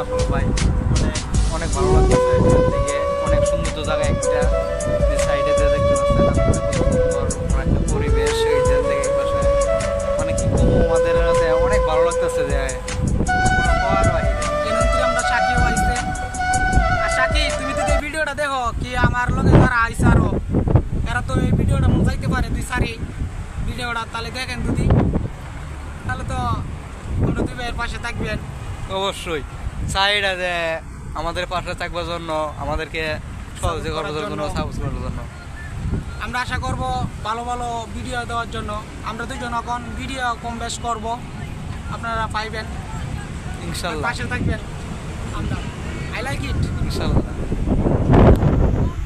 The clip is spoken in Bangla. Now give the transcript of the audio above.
আসলে ভাই, অনেক অনেক ভালো লাগতেছে এখান থেকে। অনেক সুন্দর জায়গা একটা, যে সাইডে যে দেখতে পাচ্ছেন আপনারা কত সুন্দর একটা পরিবেশ। এই যে দেখে পাশে মানে কি কম আমাদের কাছে অনেক ভালো লাগতেছে যে হওয়ার বাইরে। কেন আমরা সাকিও আইছে। আর সাকি তুমি যদি এই ভিডিওটা দেখো কি আমার লগে যারা আইছে আরো এরা তো এই ভিডিওটা মজাইতে পারে তুই সারি ভিডিওটা তাহলে দেখেন যদি তাহলে তো আমরা দুই ভাইয়ের পাশে থাকবেন। অবশ্যই সাইডে যে আমাদের পাশে থাকবার জন্য, আমাদেরকে সহযোগিতা করার জন্য, সাপোর্ট করার জন্য। আমরা আশা করব ভালো ভালো ভিডিও দেওয়ার জন্য। আমরা দুজন এখন ভিডিও কম বেশ করবো, আপনারা পাইবেন, ইনশাল্লাহ পাশে থাকবেন। আমরা আই লাইক ইট। ইনশাল্লাহ।